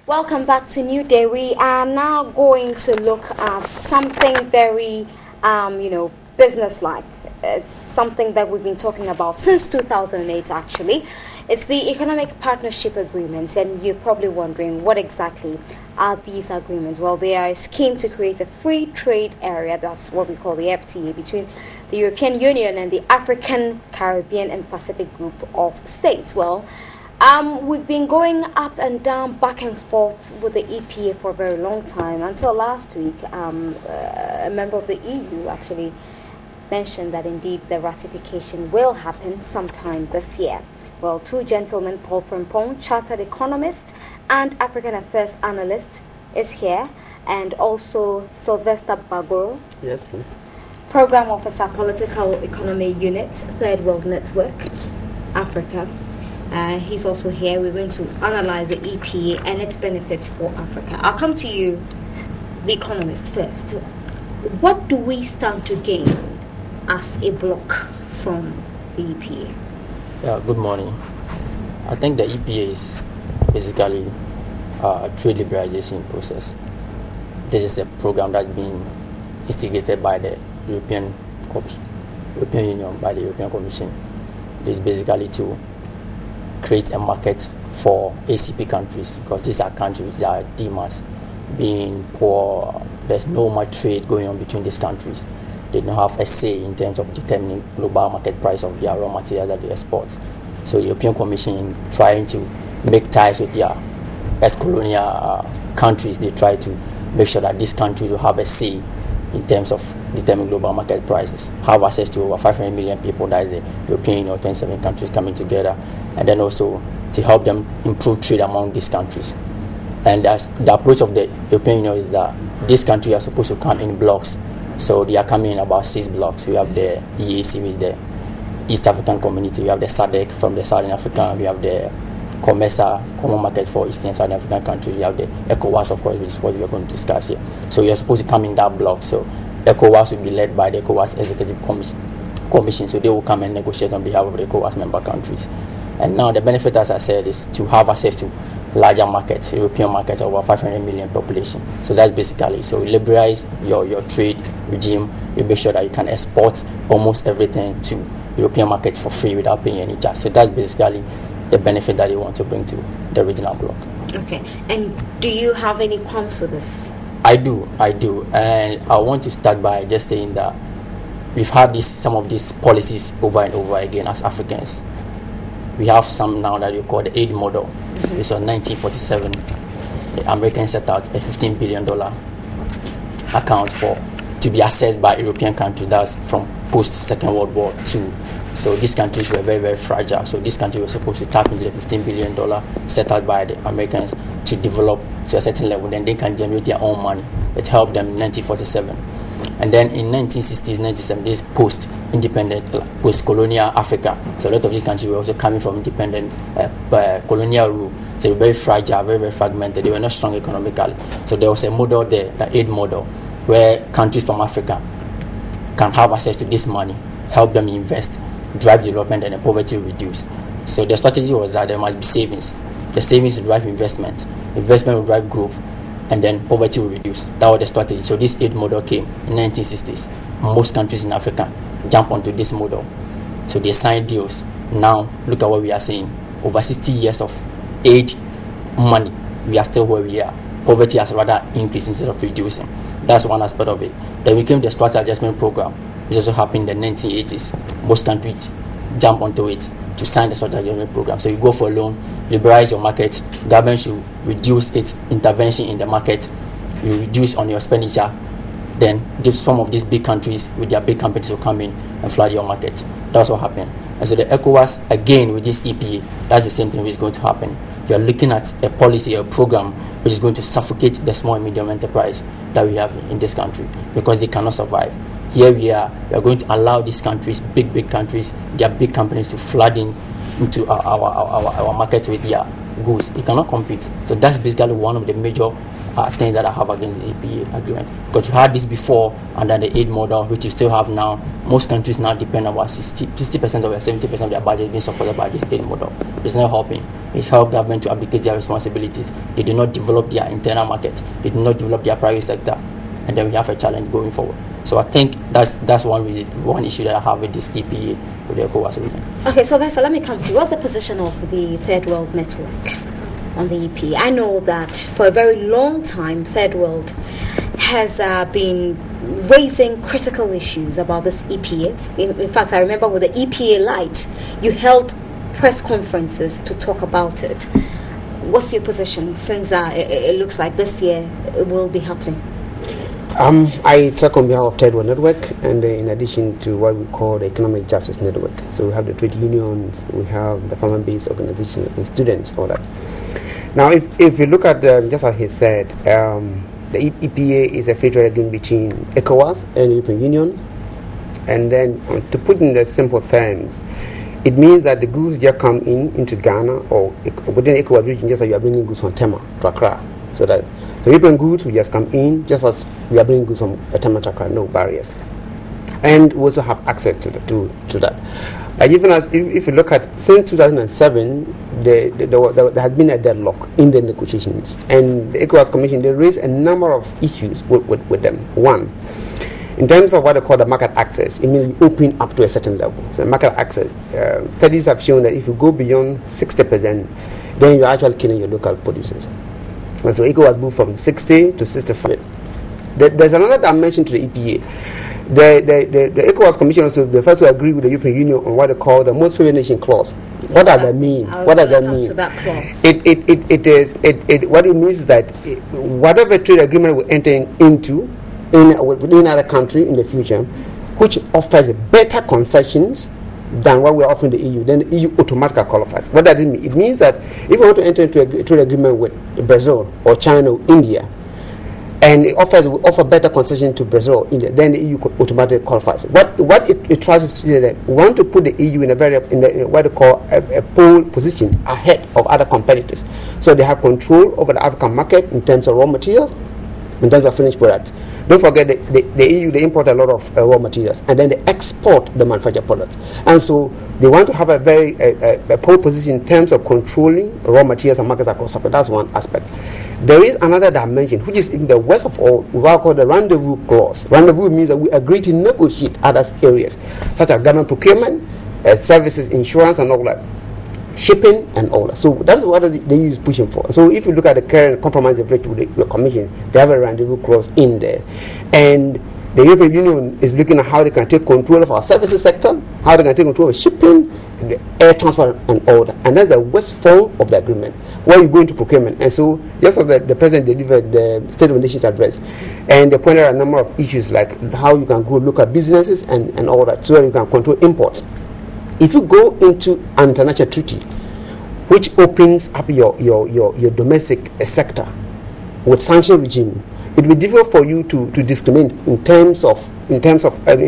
Welcome back to New Day. We are now going to look at something very, business-like. It's something that we've been talking about since 2008, actually. It's the Economic Partnership Agreements, and you're probably wondering what exactly are these agreements. Well, they are a scheme to create a free trade area, that's what we call the FTA, between the European Union and the African, Caribbean, and Pacific group of states. Well, we've been going up and down, back and forth with the EPA for a very long time. Until last week, a member of the EU actually mentioned that indeed the ratification will happen sometime this year. Well, two gentlemen, Paul Frimpong, chartered economist and African affairs analyst, is here, and also Sylvester Bagoro. Yes, please. Program Officer, Political Economy Unit, Third World Network, Africa. He's also here. We're going to analyze the EPA and its benefits for Africa. I'll come to you, the economist, first. What do we stand to gain as a bloc from the EPA? Good morning. I think the EPA is basically a trade liberalization process. This is a program that's been instigated by the European Union, by the European Commission. This is basically to create a market for ACP countries, because these are countries that are deemed being poor. There's no much trade going on between these countries. They don't have a say in terms of determining global market price of their raw materials that they export. So the European Commission, trying to make ties with their ex-colonial countries, they try to make sure that these countries will have a say in terms of determining global market prices, have access to over 500 million people, that is the European Union, 27 countries coming together, and then also to help them improve trade among these countries. And the approach of the European Union is that these countries are supposed to come in blocks. So they are coming in about 6 blocks. We have the EAC with the East African Community, we have the SADC from the Southern Africa, we have the COMESA, Common Market for Eastern and Southern African countries, we have the ECOWAS, of course, which is what we are going to discuss here. So you are supposed to come in that block. So ECOWAS will be led by the ECOWAS Executive Commission, so they will come and negotiate on behalf of the ECOWAS member countries. And now the benefit, as I said, is to have access to larger markets, European markets, over 500 million population. So that's basically, so you liberalize your trade regime, you make sure that you can export almost everything to European markets for free without paying any charge. So that's basically the benefit that you want to bring to the regional bloc. Okay, and do you have any qualms with this? I do, and I want to start by just saying that we've had some of these policies over and over again as Africans. We have some now that you call the aid model. Mm-hmm. It's on 1947. The Americans set out a $15 billion account to be accessed by European countries. That's from post Second World War II. So these countries were very, very fragile. So these countries were supposed to tap into the $15 billion set out by the Americans to develop to a certain level. Then they can generate their own money. It helped them in 1947. And then in 1960s, 1970s, post-independent, post-colonial Africa. So a lot of these countries were also coming from independent colonial rule. So they were very fragile, very, very fragmented. They were not strong economically. So there was a model there, the aid model, where countries from Africa can have access to this money, help them invest, drive development, and the poverty reduce. So the strategy was that there must be savings. The savings will drive investment. Investment will drive growth, and then poverty will reduce. That was the strategy. So this aid model came in 1960s. Most countries in Africa jump onto this model. So they signed deals. Now, look at what we are saying. Over 60 years of aid money, we are still where we are. Poverty has rather increased instead of reducing. That's one aspect of it. Then we came to the Structural Adjustment Program, which also happened in the 1980s. Most countries jump onto it to sign the Structural Adjustment Program. So you go for a loan, liberalize your market, government should reduce its intervention in the market, you reduce on your expenditure, then some of these big countries with their big companies will come in and flood your market. That's what happened. And so the ECOWAS, again with this EPA, that's the same thing which is going to happen. You are looking at a policy, a program which is going to suffocate the small and medium enterprise that we have in this country because they cannot survive. Here we are going to allow these countries, big countries, their big companies to flood into our market with their goods. It cannot compete. So that's basically one of the major things that I have against the EPA agreement. Because you had this before under the aid model, which you still have now. Most countries now depend on about 60% or 70% of their budget being supported by this aid model. It's not helping. It helps government to abdicate their responsibilities. They do not develop their internal market. They do not develop their private sector. And then we have a challenge going forward. So I think that's one issue that I have with this EPA, with the ECOWAS region. Okay, so guys, so let me come to you. What's the position of the Third World Network on the EPA? I know that for a very long time, Third World has been raising critical issues about this EPA. In fact, I remember with the EPA Light, you held press conferences to talk about it. What's your position, since it looks like this year it will be happening? I talk on behalf of Third World Network, and in addition to what we call the Economic Justice Network. So we have the trade unions, we have the farmer-based organizations and students, all that. Now, if you look at, just as he said, the EPA is a free trade agreement between ECOWAS and the European Union. And then, to put in the simple terms, it means that the goods just come into Ghana or within the ECOWAS region, just as you are bringing goods from Tema to Accra. So that the European goods will just come in, just as we are bringing goods from Tema to Accra, no barriers. And we also have access to that. Even as if you look at, since 2007, there has been a deadlock in the negotiations, and the ECOWAS Commission, they raised a number of issues with them. One, in terms of what they call the market access, it means you open up to a certain level. So market access, studies have shown that if you go beyond 60%, then you're actually killing your local producers. And so ECOWAS moved from 60 to 65. There's another dimension to the EPA. The ECOWAS Commission also the first to agree with the European Union on what they call the most favored nation clause. What does that mean? What does that mean? To that clause. What it means is that whatever trade agreement we enter into within another country in the future, which offers better concessions than what we are offering the EU, then the EU automatically qualifies. What does it mean? It means that if you want to enter into a trade agreement with Brazil or China or India, and it offer better concession to Brazil or India, then the EU automatically qualifies. What it tries to say that we want to put the EU in what they call a pole position ahead of other competitors, so they have control over the African market in terms of raw materials, in terms of finished products. Don't forget the EU, they import a lot of raw materials, and then they export the manufactured products. And so they want to have a very pole position in terms of controlling raw materials and markets across Africa. That's one aspect. There is another dimension, which is in the worst of all, what we call the rendezvous clause. Rendezvous means that we agree to negotiate other areas, such as government procurement, services, insurance, and all that, shipping, and all that. So that's what the EU is pushing for. So if you look at the current compromise they've reached with the Commission, they have a rendezvous clause in there. And the European Union is looking at how they can take control of our services sector, how they can take control of shipping, the air transport, and all that. And that's the worst form of the agreement, where you go into procurement. And so, just as the President delivered the State of the Nations address, and they pointed out a number of issues like how you can grow local businesses and all that, so that you can control imports. If you go into an international treaty, which opens up your domestic sector with sanction regime, it will be difficult for you to discriminate in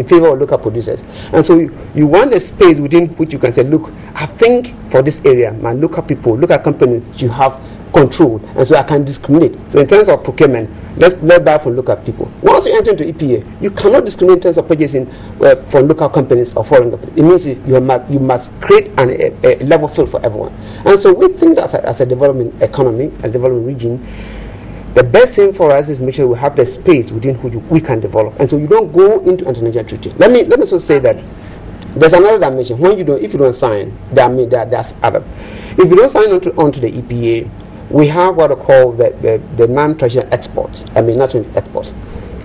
favor of local producers. And so you want a space within which you can say, look, I think for this area, my local people, local companies, you have control, and so I can discriminate. So in terms of procurement, let's buy from local people. Once you enter into EPA, you cannot discriminate in terms of purchasing from local companies or foreign companies. It means you must create a level field for everyone. And so we think that as a development economy, a development region, the best thing for us is make sure we have the space within which we can develop, and so you don't go into international treaty. Let me also say that there's another dimension. If you don't sign, that's other. If you don't sign onto the EPA, we have what I call the non-traditional exports. Natural exports.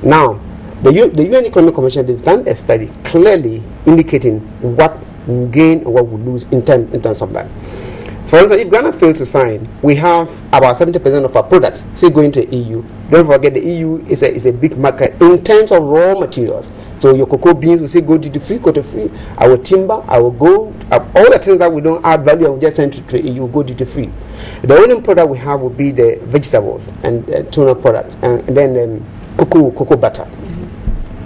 Now, the UN Economic Commission, they've done a study clearly indicating what we gain and what we lose in terms of that. So, for instance, if Ghana fails to sign, we have about 70% of our products still going to the EU. Don't forget, the EU is a big market in terms of raw materials. So your cocoa beans will say go duty-free, quota-free. Our timber, our gold, all the things that we don't add value and we just send to the EU go duty-free. The only product we have would be the vegetables and tuna products, and then cocoa butter.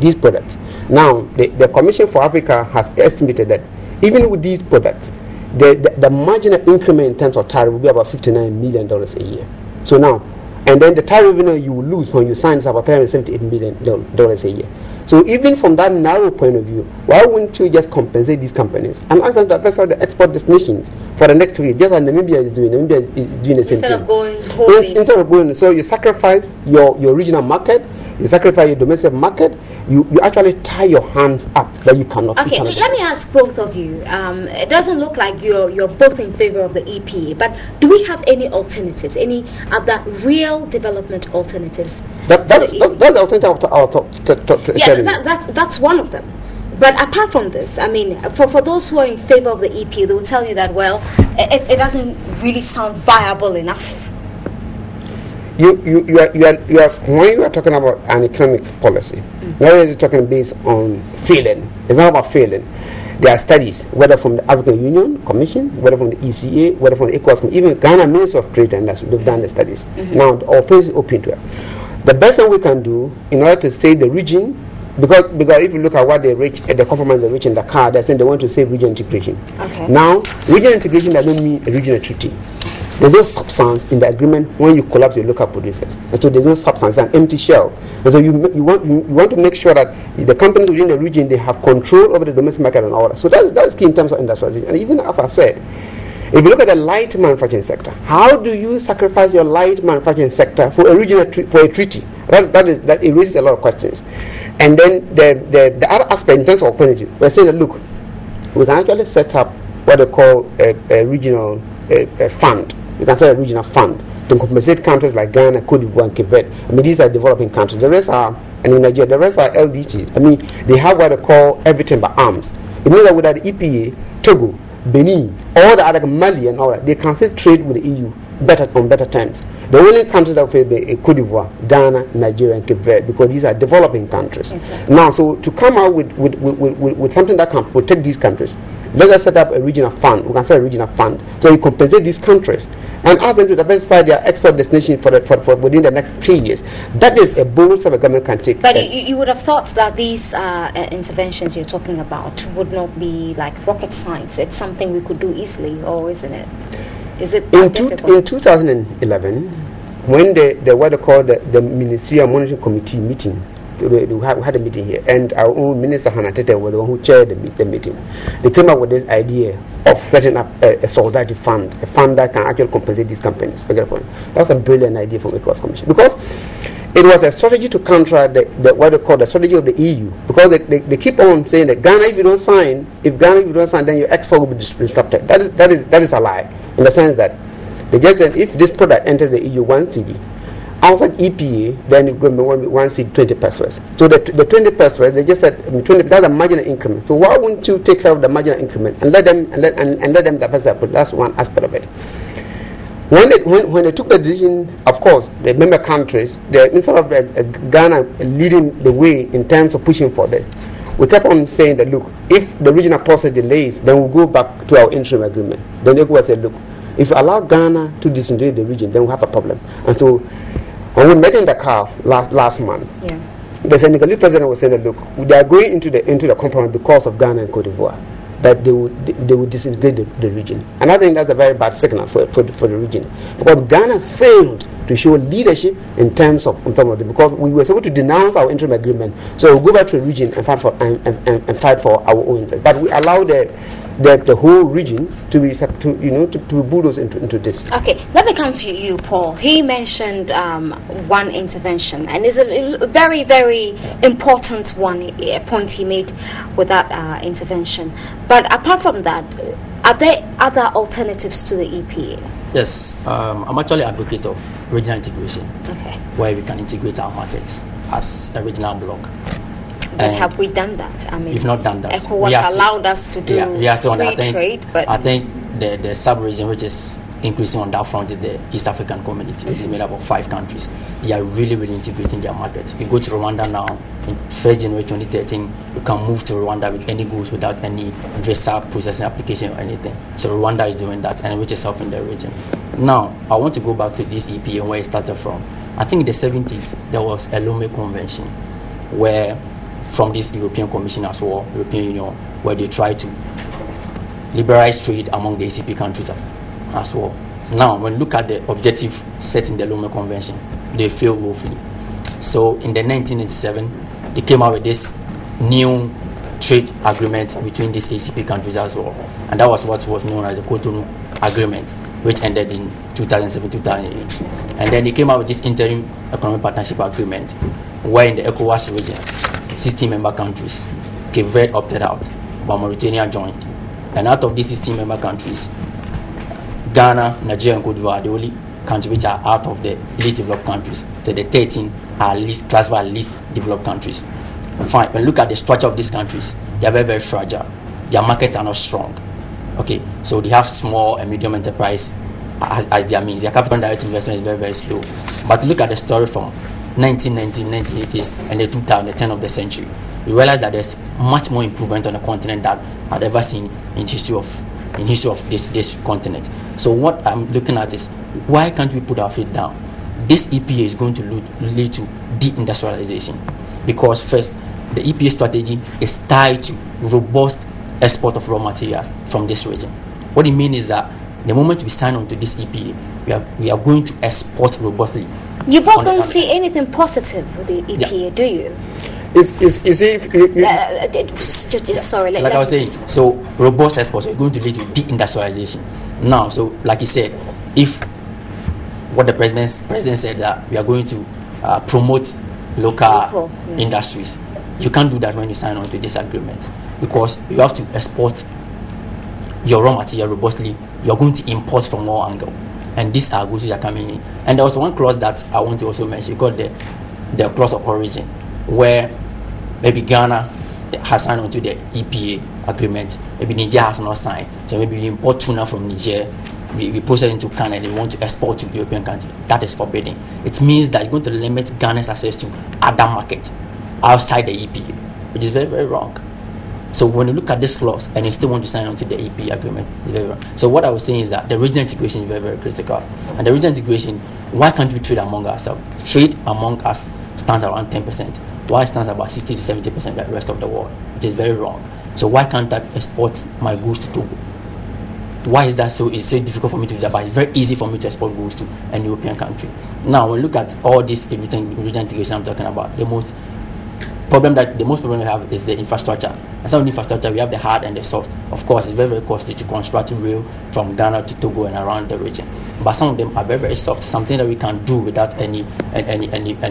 These products. Now, the Commission for Africa has estimated that even with these products, the marginal increment in terms of tariff will be about $59 million a year. So now, And then the tariff revenue you will lose when you sign is about $378 million a year. So even from that narrow point of view, why wouldn't you just compensate these companies and ask them to diversify the export destinations for the next 3 years, just like Namibia is doing? Namibia is doing the same thing. Instead of going wholly. Instead of going, so you sacrifice your regional market, you sacrifice your domestic market, you actually tie your hands up that you cannot. Okay, let me ask both of you. It doesn't look like you're both in favor of the EPA, but do we have any alternatives? Any other real development alternatives? That's the alternative. That's one of them. But apart from this, I mean, for those who are in favor of the EPA, they will tell you that, well, it doesn't really sound viable enough. You are when you are talking about an economic policy, now you're talking based on failing. It's not about failing. There are studies, whether from the African Union Commission, whether from the ECA, whether from the ECOWAS, even Ghana Ministry of Trade and Industry, they've done the studies. Now, all things is open to it. The best thing we can do in order to save the region, because if you look at what the compromise they reach in Dakar, they're saying they want to save regional integration. Okay. Now, regional integration doesn't mean a regional treaty. There's no substance in the agreement when you collapse your local producers. And so there's no substance, it's an empty shell. And so you want to make sure that the companies within the region, they have control over the domestic market and all that. So that's key in terms of industrialization. And even as I said, if you look at the light manufacturing sector, how do you sacrifice your light manufacturing sector for a regional for a treaty? That it raises a lot of questions. And then the other aspect in terms of alternative, we're saying that look, we can actually set up what they call a regional fund. You can set a regional fund to compensate countries like Ghana, Cote d'Ivoire, and Quebec. I mean, these are developing countries. The rest are, and in Nigeria, the rest are LDCs. I mean, they have what they call everything but arms. It means that without the EPA, Togo, Benin, all the other Mali and all that, they can still trade with the EU on better terms. The only countries that will be Cote d'Ivoire, Ghana, Nigeria, and Cape Verde, because these are developing countries. Exactly. Now, so to come out with something that can protect these countries, let us set up a regional fund. We can set a regional fund so you compensate these countries and ask them to diversify their export destination for within the next 3 years. That is a bold step a government can take. But you would have thought that these interventions you're talking about would not be like rocket science. It's something we could do easily, or isn't it? Is it in 2011, when what they call the Ministerial Monitoring Committee meeting, we had a meeting here, and our own Minister Hannah Tete was the one who chaired the meeting. They came up with this idea of setting up a solidarity fund, a fund that can actually compensate these companies. That's a brilliant idea from the ECOWAS Commission, because it was a strategy to counter what they call the strategy of the EU, because they keep on saying that Ghana, if you don't sign, then your export will be disrupted. That is a lie, in the sense that they just said if this product enters the EU 1 CD, outside EPA, then it's going to be 1 CD 20 pesos. So the 20 pesos, they just said 20. That's a marginal increment. So why wouldn't you take care of the marginal increment and let them diversify? That's one aspect of it. When they took the decision, of course, the member countries, instead of Ghana leading the way in terms of pushing for this, we kept on saying that, look, if the regional process delays, then we'll go back to our interim agreement. Then ECOWAS said, look, if you allow Ghana to disintegrate the region, then we'll have a problem. And so when we met in Dakar last month, the Senegalese president was saying that, look, they are going into the compromise because of Ghana and Cote d'Ivoire, that they would disintegrate the region. And I think that's a very bad signal for the region, because Ghana failed to show leadership in terms of it, because we were supposed to denounce our interim agreement, so we'll go back to the region and fight for our own interest. But we allow the whole region to be bulldozed into this. Okay, let me come to you, Paul. He mentioned one intervention, and it's a very, very important point he made with that intervention. But apart from that, are there other alternatives to the EPA? Yes, I'm actually an advocate of regional integration, where we can integrate our markets as a regional bloc. But have we done that? I mean, we've not done that. ECOWAS allowed us to do free trade, but I think the sub-region which is increasing on that front is the East African Community, which is made up of 5 countries. They are really, really integrating their market. You go to Rwanda now, in 1st January 2013, you can move to Rwanda with any goods without any visa processing application or anything. So Rwanda is doing that, and which is helping the region. Now, I want to go back to this EPA and where it started from. I think in the 70s, there was a Lome Convention, where from this European Commission as well, European Union, where they try to liberalize trade among the ACP countries as well. Now, when you look at the objective set in the Lome Convention, they failed woefully. So in the 1997, they came out with this new trade agreement between these ACP countries as well, and that was what was known as the Cotonou Agreement, which ended in 2007-2008. And then they came out with this interim economic partnership agreement, where in the ECOWAS region, 16 member countries, Cape Verde opted out, but Mauritania joined. And out of these 16 member countries, Ghana, Nigeria, and Cote d'Ivoire are the only countries which are out of the least developed countries. So the 13 are classified as least developed countries. Fine. When you look at the structure of these countries, they are very, very fragile. Their markets are not strong. Okay, so they have small and medium enterprise as their means. Their capital direct investment is very, very slow. But look at the story from 1990s, 1980s, and the 2010 of the century. You realize that there's much more improvement on the continent that I've ever seen in history of this continent. So what I'm looking at is, why can't we put our feet down? This EPA is going to lead to deindustrialization, because first, the EPA strategy is tied to robust export of raw materials from this region. What it means is that the moment we sign on to this EPA, we are going to export robustly. You both don't see anything positive with the EPA, do you? Sorry. Like I was saying, so robust exports is going to lead to deindustrialization. Now, so like you said, if what the president said that we are going to promote local industries, you can't do that when you sign on to this agreement, because you have to export your raw material robustly. You are going to import from all angles, and these are goods that are coming in. And there was one clause that I want to also mention called the clause of origin, where maybe Ghana has signed on to the EPA agreement, maybe Niger has not signed. So maybe we import tuna from Niger, we process it into Canada, we want to export to the European country. That is forbidden. It means that you're going to limit Ghana's access to other markets outside the EPA, which is very, very wrong. So when you look at this clause and you still want to sign on to the EPA agreement, it's very wrong. So what I was saying is that the regional integration is very, very critical. And the regional integration, why can't we trade among ourselves? Trade among us stands around 10%. Why stands about 60 to 70% like the rest of the world, which is very wrong. So why can't I export my goods to Togo? Why is that so? It's so difficult for me to do that, but it's very easy for me to export goods to an European country. Now, when we look at all this regional integration I'm talking about, the most problem we have is the infrastructure. And some of the infrastructure, we have the hard and the soft. Of course, it's very, very costly to construct rail from Ghana to Togo and around the region. But some of them are very, very soft, something that we can do without any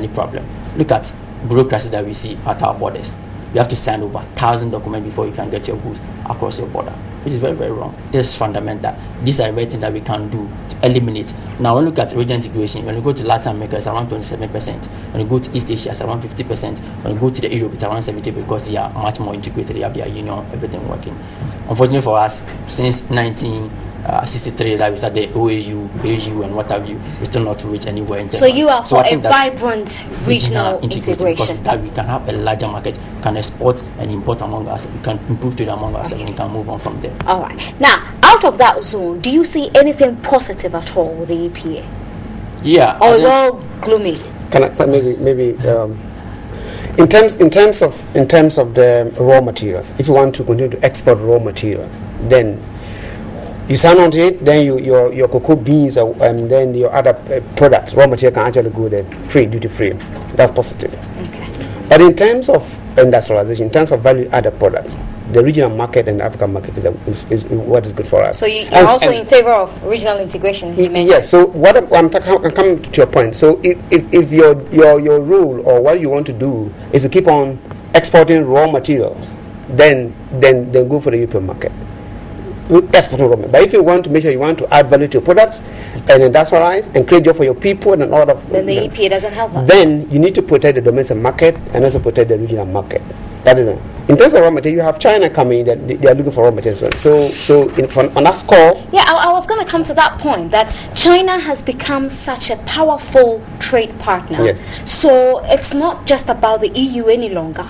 problem. Look at bureaucracy that we see at our borders. You have to sign over 1,000 documents before you can get your goods across your border, which is very, very wrong. This is fundamental. These are everything that we can do to eliminate. Now, when you look at regional integration, when you go to Latin America, it's around 27%. When you go to East Asia, it's around 50%. When you go to the Europe, it's around 70%, because they are much more integrated. They have their union, everything working. Unfortunately for us, since 1963, that we started the OAU, AU, and what have you, we still not reach anywhere in terms. So you are for a vibrant regional integration. Because that we can have a larger market, we can export and import among us, we can improve trade among us, and we can move on from there. All right. Now, out of that zone, do you see anything positive at all with the EPA? Yeah. Or is all gloomy? Can I maybe in terms of the raw materials, if you want to continue to export raw materials, then you sign on to it, then your cocoa beans and then your other products, raw material, can actually go there duty free. That's positive. Okay. But in terms of industrialization, in terms of value-added products, the regional market and the African market is what is good for us. So you're also in favor of regional integration, you mentioned? Yes. So what I'm coming to your point. So if your rule or what you want to do is to keep on exporting raw materials, then go for the European market. Exporting raw materials. But if you want to make sure you want to add value to your products and industrialize and create job for your people and all of, then the EPA doesn't help us. Then you need to protect the domestic market and also protect the regional market. That is it. In terms of raw material, you have China coming, that they are looking for raw materials. So on that score... Yeah, I was going to come to that point, that China has become such a powerful trade partner. Yes. So it's not just about the EU any longer.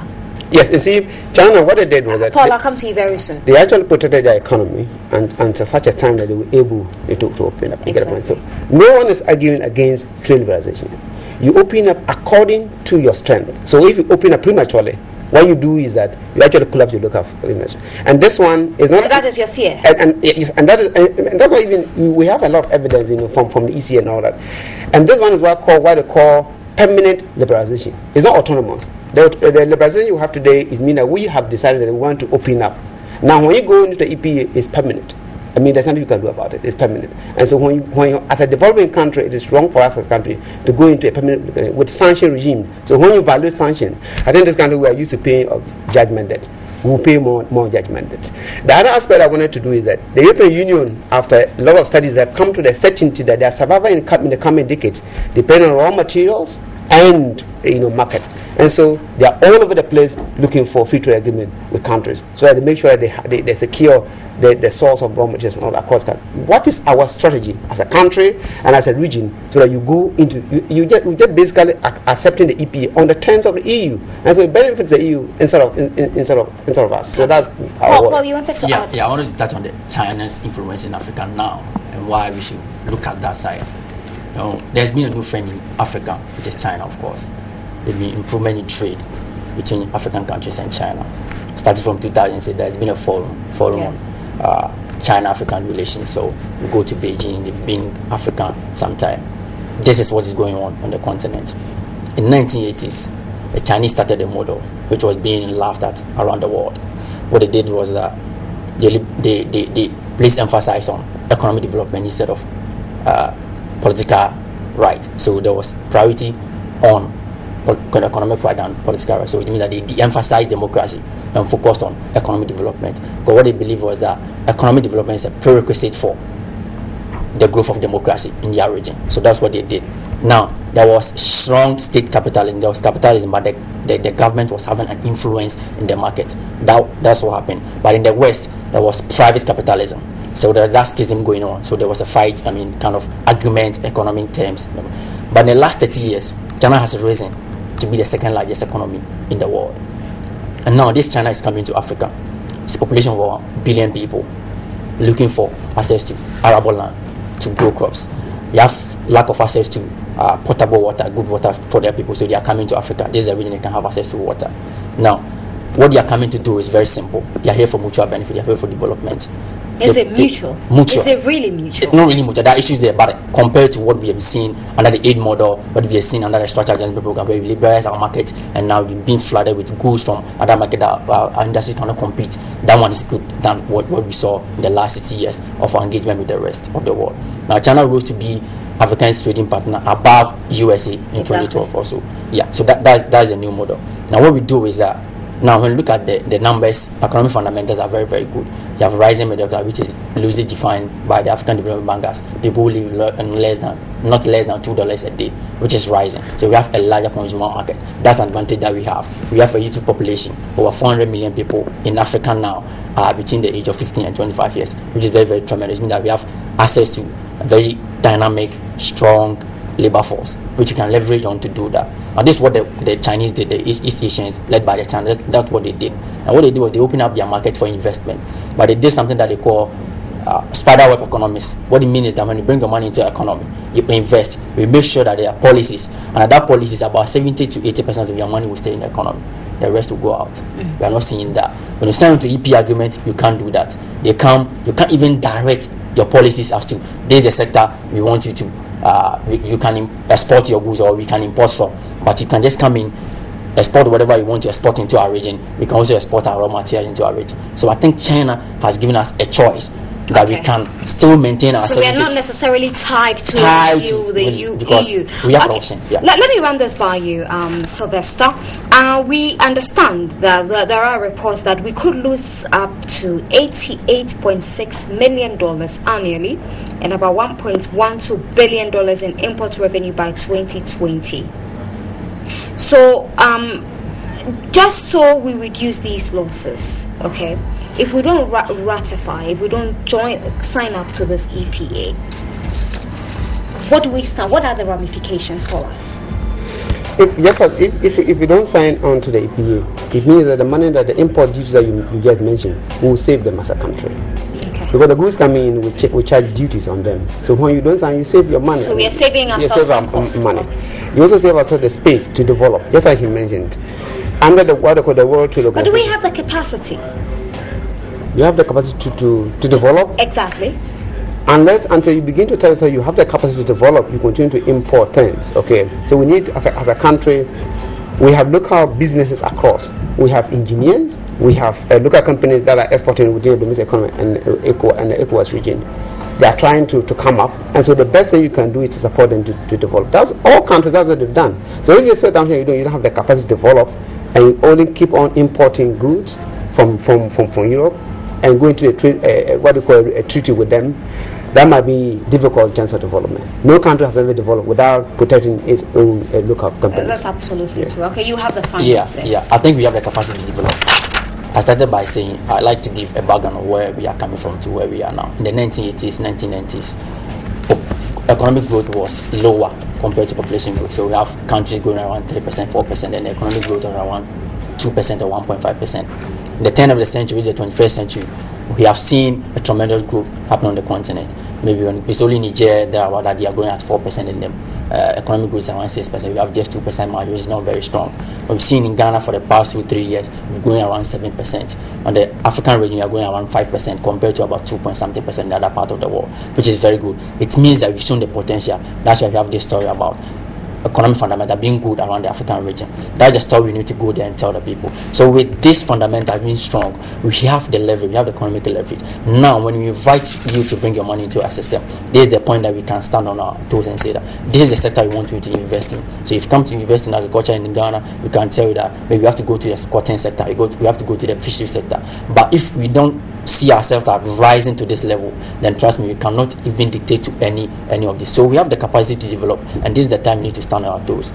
Yes, you see, China, what they did was that... Paul, I'll come to you very soon. They actually protected their economy and to such a time that they were able to open up. Exactly. So no one is arguing against trade liberalization. You open up according to your strength. So if you open up prematurely, what you do is that you actually collapse your local image. And this one is not. And that is your fear. And that is, and that's why even we have a lot of evidence, from the ECA and all that. And this one is what they call permanent liberalization. It's not autonomous. The liberalization you have today, it means that we have decided that we want to open up. Now, when you go into the EPA, it's permanent. I mean, there's nothing you can do about it. It's permanent. And so when you as a developing country, it is wrong for us as a country to go into a permanent with sanction regime. So when you violate sanction, I think this country we are used to paying judgment debt. We will pay more judgment debts. The other aspect I wanted to do is that the European Union, after a lot of studies, have come to the certainty that their survival in the coming decades depend on raw materials and market. And so they are all over the place looking for free trade agreement with countries, so that they make sure that they secure the source of raw materials and all across country. What is our strategy as a country and as a region, so that you go into you just basically accepting the EPA on the terms of the EU, and so it benefits the EU instead of us. So that's Paul, you wanted to add? Yeah, I wanted to touch on the China's influence in Africa now and why we should look at that side. There's been a new friend in Africa, which is China, of course. There's been improvement in trade between African countries and China. Starting from 2006, there's been a forum on China-African relations. So we go to Beijing, they've been Africa sometime. This is what is going on the continent. In the 1980s, the Chinese started a model which was being laughed at around the world. What they did was that they placed emphasis on economic development instead of political right. So there was priority on economic right and political right. So it means that they de-emphasized democracy and focused on economic development. Because what they believed was that economic development is a prerequisite for the growth of democracy in their region. So that's what they did. Now, there was strong state capitalism. There was capitalism, but the government was having an influence in the market. That's what happened. But in the West, there was private capitalism. So there's that schism going on. So there was a fight, kind of argument, economic terms. But in the last 30 years, China has risen to be the second largest economy in the world. And now this China is coming to Africa. It's a population of 1 billion people looking for access to arable land to grow crops. They have lack of access to potable water, good water for their people, so they are coming to Africa. This is the reason they can have access to water. Now, what they are coming to do is very simple. They are here for mutual benefit, they are here for development. Is it mutual? Mutual. Is it really mutual? It's not really mutual. There are issues there, but compared to what we have seen under the aid model, what we have seen under the structured adjustment program, where we liberalize our market and now we've been flooded with goods from other markets that our industry cannot compete. That one is good than what we saw in the last 60 years of our engagement with the rest of the world. Now, China rose to be Africa's trading partner above USA in 2012 also. Yeah, so that's a new model. Now, what we do is that now when you look at the numbers, economic fundamentals are very, very good. You have rising middle class, which is loosely defined by the African Development Bankers. People who live not less than $2 a day, which is rising. So we have a larger consumer market. That's an advantage that we have. We have a youth population, over 400 million people in Africa now, between the age of 15 and 25 years, which is very, very tremendous. It means that we have access to a very dynamic, strong labor force, which you can leverage on to do that. Now, this is what the Chinese did, the East Asians, led by the Chinese. That's what they did. And what they did was they opened up their market for investment. But they did something that they call spiderweb economics. What it means is that when you bring your money into the economy, you invest, we make sure that there are policies. And that policy is about 70 to 80% of your money will stay in the economy. The rest will go out. We are not seeing that. When you sign into the EPA agreement, you can't do that. You can't even direct your policies as to this is a sector we want you to you can export your goods or we can import from, but you can just come in, export whatever you want to export into our region. We can also export our raw material into our region. So I think China has given us a choice that we can still maintain our. So we are not necessarily tied to the EU. We have an option. Yeah. Let me run this by you, Sylvester. We understand that there are reports that we could lose up to $88.6 million annually and about $1.12 billion in import revenue by 2020. So, just so we reduce these losses, okay? If we don't ratify, if we don't sign up to this EPA, what do we stand? What are the ramifications for us? If you don't sign on to the EPA, it means that the money that the import duties that you get mentioned will save them as a country. Okay. Because the goods coming in, we charge duties on them. So when you don't sign, you save your money. So we are saving ourselves some money. You also save ourselves the space to develop, just like you mentioned. under the what they call the World Trade But do Organization. we have the capacity? You have the capacity to develop. Exactly. Until you begin to tell yourself you have the capacity to develop, you continue to import things. Okay, so we need, as a country, we have local businesses across. We have engineers. We have local companies that are exporting within the domestic economy and the ECOWAS region. They are trying to come up, and so the best thing you can do is to support them to develop. That's all countries. That's what they've done. So if you sit down here, you don't have the capacity to develop, and you only keep on importing goods from Europe and going to a treaty with them. That might be difficult in terms of development. No country has ever developed without protecting its own local companies. That's absolutely true. Okay, you have the Yeah, finance there. yeah. I think we have the capacity to develop. I started by saying I'd like to give a background of where we are coming from to where we are now. In the 1980s, 1990s, economic growth was lower compared to population growth. So we have countries growing around 3%, 4%, and economic growth around 2% or 1.5%. In the turn of the century, the 21st century, we have seen a tremendous growth happen on the continent. Maybe it's only Niger that they are growing at 4% in them. Economic growth is around 6%. We have just 2% margin, which is not very strong. But we've seen in Ghana for the past 2-3 years, we're going around 7%. On the African region, we are going around 5% compared to about 2-something% in the other part of the world, which is very good. It means that we've shown the potential. That's why we have this story about economic fundamental being good around the African region. That's the story we need to go there and tell the people. So with this fundamental being strong, we have the leverage, we have the economic leverage. Now, when we invite you to bring your money into our system, this is the point that we can stand on our toes and say that this is the sector we want you to invest in. So if you come to invest in agriculture in Ghana, we can tell you that maybe we have to go to the cotton sector, we have to go to the fishery sector. But if we don't see ourselves as rising to this level, then trust me, we cannot even dictate to any of this. So we have the capacity to develop, and this is the time we need to stand on our toes.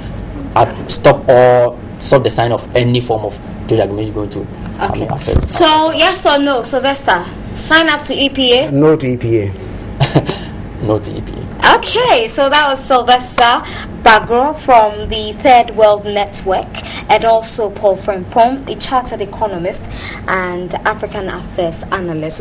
Stop the sign of any form of trade agreement going to affect. So yes or no, Sylvester? Sign up to EPA? No to EPA. No to EPA. Okay, so that was Sylvester Bagro from the Third World Network, and also Paul Frempong, a chartered economist and African affairs analyst.